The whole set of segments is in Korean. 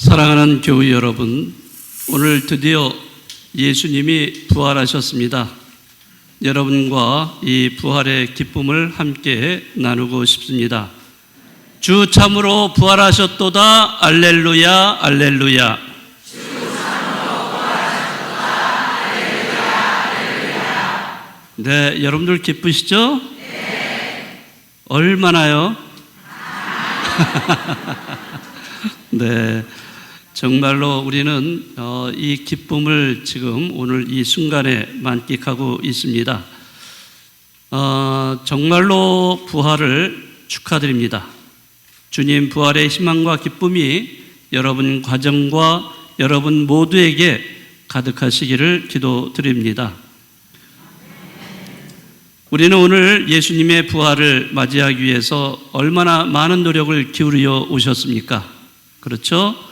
사랑하는 교우 여러분, 오늘 드디어 예수님이 부활하셨습니다. 여러분과 이 부활의 기쁨을 함께 나누고 싶습니다. 주 참으로 부활하셨도다. 알렐루야, 알렐루야. 주 참으로 부활하셨도다. 알렐루야, 알렐루야. 네, 여러분들 기쁘시죠? 네. 얼마나요? 네, 정말로 우리는 이 기쁨을 지금 오늘 이 순간에 만끽하고 있습니다. 정말로 부활을 축하드립니다. 주님 부활의 희망과 기쁨이 여러분 가정과 여러분 모두에게 가득하시기를 기도드립니다. 우리는 오늘 예수님의 부활을 맞이하기 위해서 얼마나 많은 노력을 기울여 오셨습니까? 그렇죠?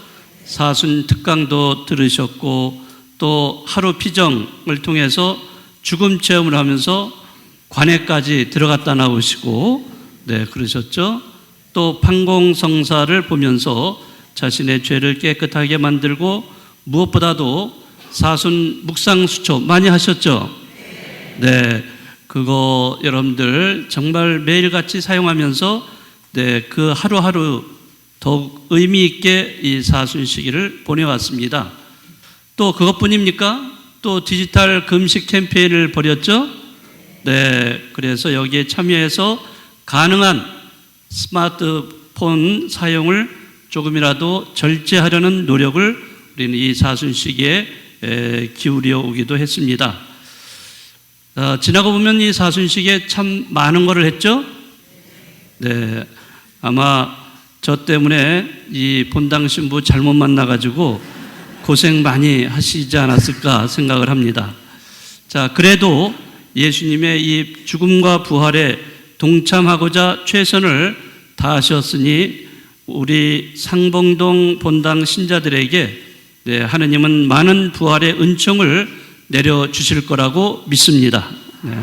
사순 특강도 들으셨고 또 하루 피정을 통해서 죽음 체험을 하면서 관에까지 들어갔다 나오시고 네, 그러셨죠? 또 판공성사를 보면서 자신의 죄를 깨끗하게 만들고 무엇보다도 사순 묵상수초 많이 하셨죠? 네, 그거 여러분들 정말 매일같이 사용하면서 네, 그 하루하루 더욱 의미 있게 이 사순 시기를 보내왔습니다. 또 그것뿐입니까? 또 디지털 금식 캠페인을 벌였죠? 네, 그래서 여기에 참여해서 가능한 스마트폰 사용을 조금이라도 절제하려는 노력을 우리는 이 사순 시기에 기울여 오기도 했습니다. 지나고 보면 이 사순 시기에 참 많은 것을 했죠? 네, 아마 저 때문에 이 본당 신부 잘못 만나가지고 고생 많이 하시지 않았을까 생각을 합니다. 자, 그래도 예수님의 이 죽음과 부활에 동참하고자 최선을 다하셨으니 우리 상봉동 본당 신자들에게 네, 하느님은 많은 부활의 은총을 내려주실 거라고 믿습니다. 네.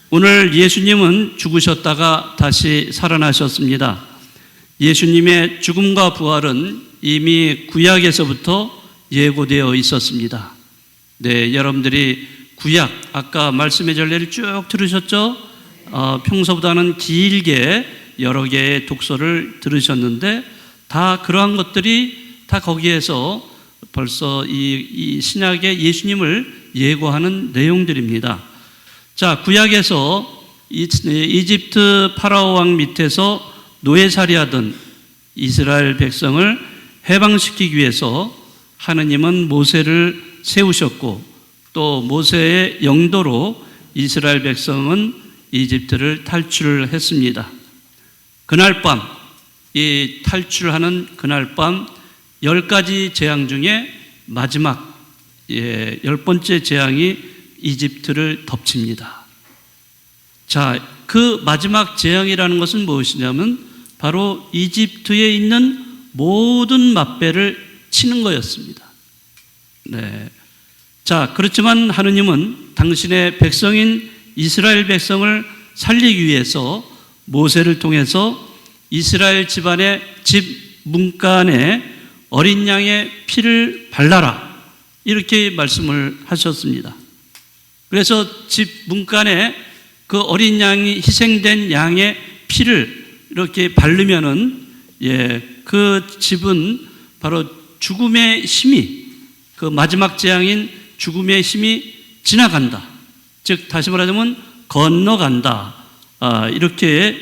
오늘 예수님은 죽으셨다가 다시 살아나셨습니다. 예수님의 죽음과 부활은 이미 구약에서부터 예고되어 있었습니다. 네, 여러분들이 구약 아까 말씀의 전례를 쭉 들으셨죠? 평소보다는 길게 여러 개의 독서를 들으셨는데 다 그러한 것들이 다 거기에서 벌써 이 신약의 예수님을 예고하는 내용들입니다. 자, 구약에서 이집트 파라오 왕 밑에서 노예살이하던 이스라엘 백성을 해방시키기 위해서 하느님은 모세를 세우셨고 또 모세의 영도로 이스라엘 백성은 이집트를 탈출을 했습니다. 그날 밤, 이 탈출하는 그날 밤 10가지 재앙 중에 마지막 10번째 재앙이 이집트를 덮칩니다. 자, 그 마지막 재앙이라는 것은 무엇이냐면 바로 이집트에 있는 모든 맛배를 치는 거였습니다. 네. 자, 그렇지만 하느님은 당신의 백성인 이스라엘 백성을 살리기 위해서 모세를 통해서 이스라엘 집안의 집 문간에 어린 양의 피를 발라라 이렇게 말씀을 하셨습니다. 그래서 집 문간에 그 어린 양이 희생된 양의 피를 이렇게 바르면은 그 집은 바로 죽음의 힘이 그 마지막 재앙인 죽음의 힘이 지나간다. 즉 다시 말하자면 건너간다. 이렇게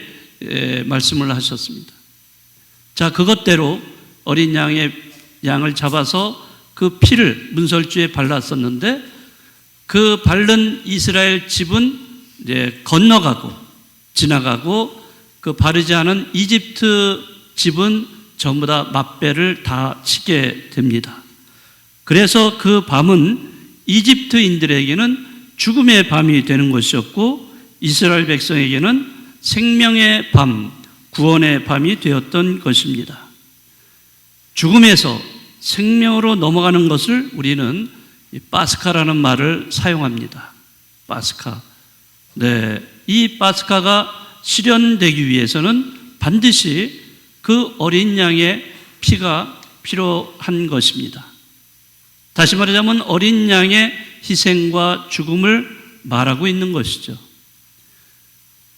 말씀을 하셨습니다. 자, 그것대로 어린 양을 잡아서 그 피를 문설주에 발랐었는데 그 바른 이스라엘 집은 건너가고 지나가고 그 바르지 않은 이집트 집은 전부 다 맛배를 다 치게 됩니다. 그래서 그 밤은 이집트인들에게는 죽음의 밤이 되는 것이었고 이스라엘 백성에게는 생명의 밤, 구원의 밤이 되었던 것입니다. 죽음에서 생명으로 넘어가는 것을 우리는 파스카라는 말을 사용합니다. 파스카. 네, 이 파스카가 실현되기 위해서는 반드시 그 어린 양의 피가 필요한 것입니다. 다시 말하자면 어린 양의 희생과 죽음을 말하고 있는 것이죠.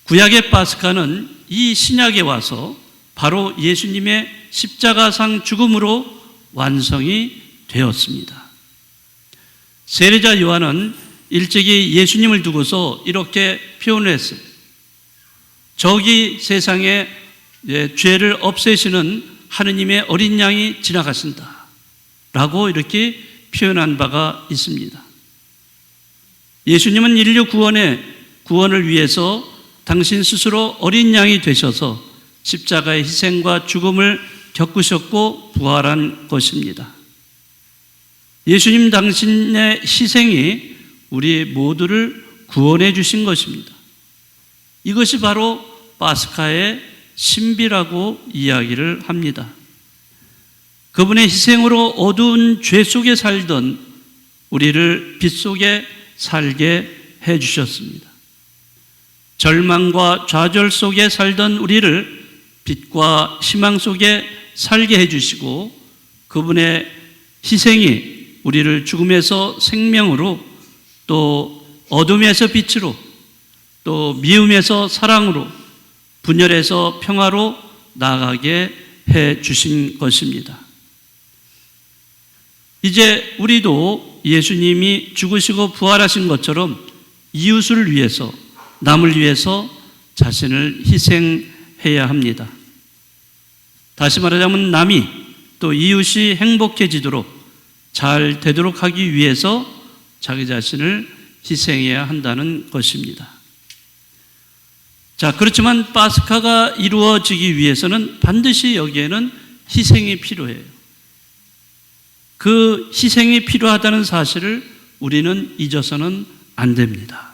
구약의 파스카는 이 신약에 와서 바로 예수님의 십자가상 죽음으로 완성이 되었습니다. 세례자 요한은 일찍이 예수님을 두고서 이렇게 표현을 했어요. 저기 세상에 죄를 없애시는 하느님의 어린 양이 지나가신다 라고 이렇게 표현한 바가 있습니다. 예수님은 인류 구원을 위해서 당신 스스로 어린 양이 되셔서 십자가의 희생과 죽음을 겪으셨고 부활한 것입니다. 예수님 당신의 희생이 우리 모두를 구원해 주신 것입니다. 이것이 바로 파스카의 신비라고 이야기를 합니다. 그분의 희생으로 어두운 죄 속에 살던 우리를 빛 속에 살게 해 주셨습니다. 절망과 좌절 속에 살던 우리를 빛과 희망 속에 살게 해 주시고 그분의 희생이 우리를 죽음에서 생명으로 또 어둠에서 빛으로 또 미움에서 사랑으로 분열에서 평화로 나아가게 해 주신 것입니다. 이제 우리도 예수님이 죽으시고 부활하신 것처럼 이웃을 위해서 남을 위해서 자신을 희생해야 합니다. 다시 말하자면 남이 또 이웃이 행복해지도록 잘 되도록 하기 위해서 자기 자신을 희생해야 한다는 것입니다. 자, 그렇지만 파스카가 이루어지기 위해서는 반드시 여기에는 희생이 필요해요. 그 희생이 필요하다는 사실을 우리는 잊어서는 안 됩니다.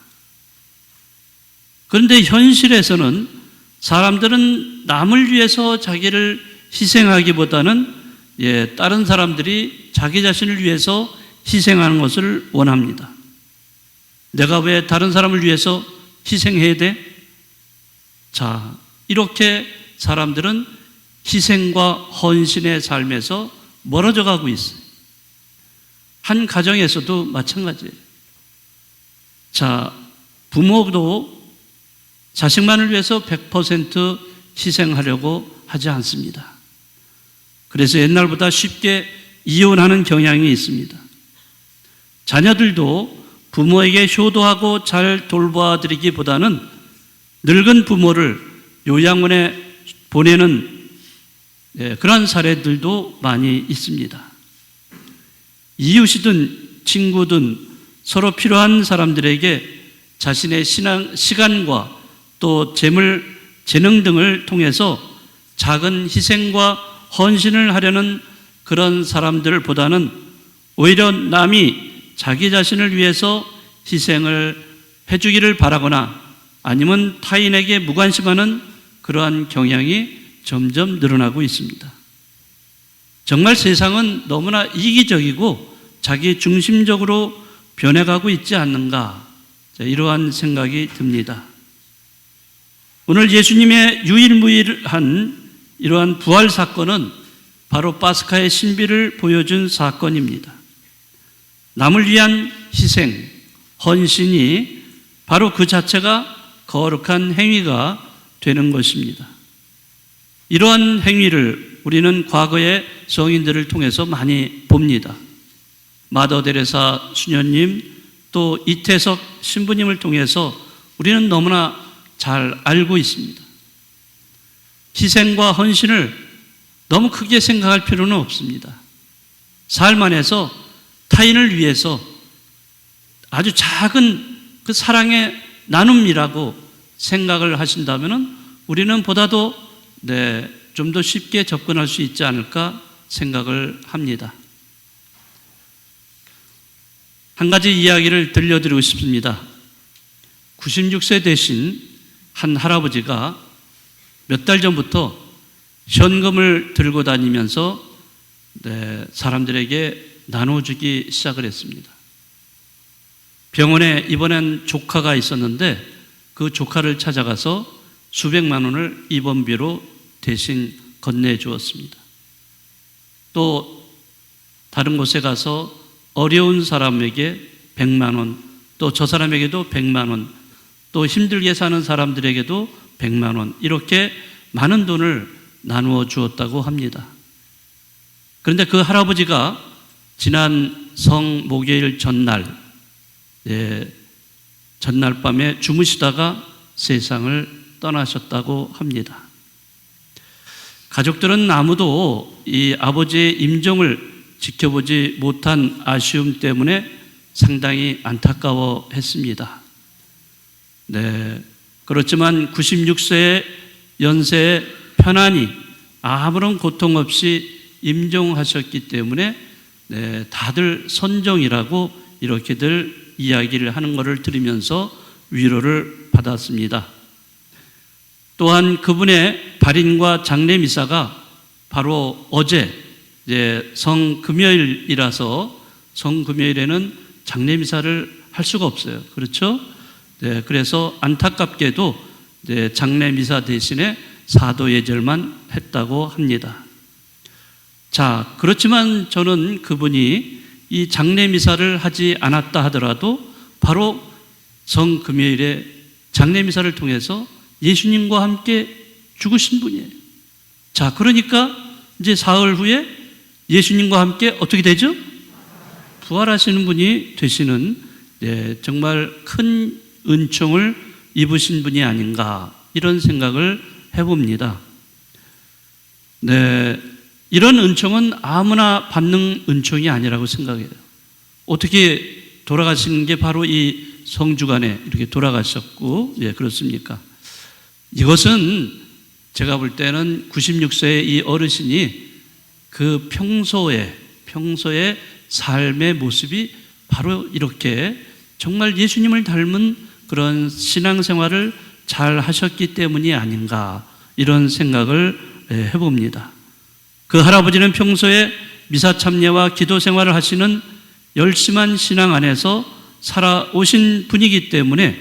그런데 현실에서는 사람들은 남을 위해서 자기를 희생하기보다는 다른 사람들이 자기 자신을 위해서 희생하는 것을 원합니다. 내가 왜 다른 사람을 위해서 희생해야 돼? 자, 이렇게 사람들은 희생과 헌신의 삶에서 멀어져 가고 있어요. 한 가정에서도 마찬가지예요. 자, 부모도 자식만을 위해서 100% 희생하려고 하지 않습니다. 그래서 옛날보다 쉽게 이혼하는 경향이 있습니다. 자녀들도 부모에게 효도하고 잘 돌봐드리기보다는 늙은 부모를 요양원에 보내는 그런 사례들도 많이 있습니다. 이웃이든 친구든 서로 필요한 사람들에게 자신의 시간과 또 재물, 재능 등을 통해서 작은 희생과 헌신을 하려는 그런 사람들보다는 오히려 남이 자기 자신을 위해서 희생을 해주기를 바라거나 아니면 타인에게 무관심하는 그러한 경향이 점점 늘어나고 있습니다. 정말 세상은 너무나 이기적이고 자기 중심적으로 변해가고 있지 않는가, 이러한 생각이 듭니다. 오늘 예수님의 유일무이한 이러한 부활 사건은 바로 파스카의 신비를 보여준 사건입니다. 남을 위한 희생, 헌신이 바로 그 자체가 거룩한 행위가 되는 것입니다. 이러한 행위를 우리는 과거의 성인들을 통해서 많이 봅니다. 마더 데레사 수녀님 또 이태석 신부님을 통해서 우리는 너무나 잘 알고 있습니다. 희생과 헌신을 너무 크게 생각할 필요는 없습니다. 삶 안에서 타인을 위해서 아주 작은 그 사랑의 나눔이라고 생각을 하신다면 우리는 보다도 좀 더 쉽게 접근할 수 있지 않을까 생각을 합니다. 한 가지 이야기를 들려드리고 싶습니다. 96세 되신 한 할아버지가 몇 달 전부터 현금을 들고 다니면서 사람들에게 나눠주기 시작을 했습니다. 병원에 입원한 조카가 있었는데 그 조카를 찾아가서 수백만 원을 입원비로 대신 건네주었습니다. 또 다른 곳에 가서 어려운 사람에게 100만 원, 또 저 사람에게도 100만 원, 또 힘들게 사는 사람들에게도 100만 원, 이렇게 많은 돈을 나누어 주었다고 합니다. 그런데 그 할아버지가 지난 성 목요일 전날, 전날 밤에 주무시다가 세상을 떠나셨다고 합니다. 가족들은 아무도 이 아버지의 임종을 지켜보지 못한 아쉬움 때문에 상당히 안타까워했습니다. 그렇지만 96세의 연세에 편안히 아무런 고통 없이 임종하셨기 때문에 다들 선종이라고 이렇게들 이야기를 하는 것을 들으면서 위로를 받았습니다. 또한 그분의 발인과 장례 미사가 바로 어제 성금요일이라서 성금요일에는 장례 미사를 할 수가 없어요. 그렇죠? 그래서 안타깝게도 장례 미사 대신에 사도 예절만 했다고 합니다. 자, 그렇지만 저는 그분이 이 장례 미사를 하지 않았다 하더라도 바로 성금요일에 장례 미사를 통해서 예수님과 함께 죽으신 분이에요. 자, 그러니까 이제 사흘 후에 예수님과 함께 어떻게 되죠? 부활하시는 분이 되시는 정말 큰 은총을 입으신 분이 아닌가, 이런 생각을 해봅니다. 이런 은총은 아무나 받는 은총이 아니라고 생각해요. 어떻게 돌아가시는 게 바로 이 성주간에 이렇게 돌아가셨고, 그렇습니까? 이것은 제가 볼 때는 96세의 이 어르신이 그 평소의 삶의 모습이 바로 이렇게 정말 예수님을 닮은 그런 신앙생활을 잘 하셨기 때문이 아닌가, 이런 생각을 해봅니다. 그 할아버지는 평소에 미사 참여와 기도 생활을 하시는 열심한 신앙 안에서 살아오신 분이기 때문에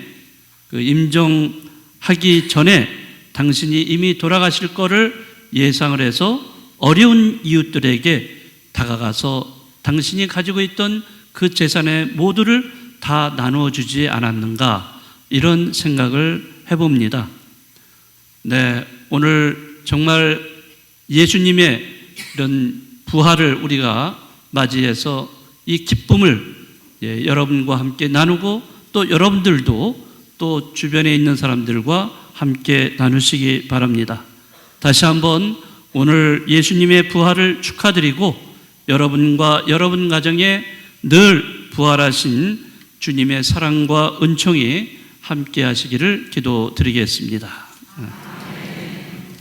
그 임종하기 전에 당신이 이미 돌아가실 거를 예상을 해서 어려운 이웃들에게 다가가서 당신이 가지고 있던 그 재산의 모두를 다 나누어 주지 않았는가, 이런 생각을 해봅니다. 오늘 정말 예수님의 이런 부활을 우리가 맞이해서 이 기쁨을 여러분과 함께 나누고, 또 여러분들도 또 주변에 있는 사람들과 함께 나누시기 바랍니다. 다시 한번 오늘 예수님의 부활을 축하드리고, 여러분과 여러분 가정에 늘 부활하신 주님의 사랑과 은총이 함께 하시기를 기도드리겠습니다.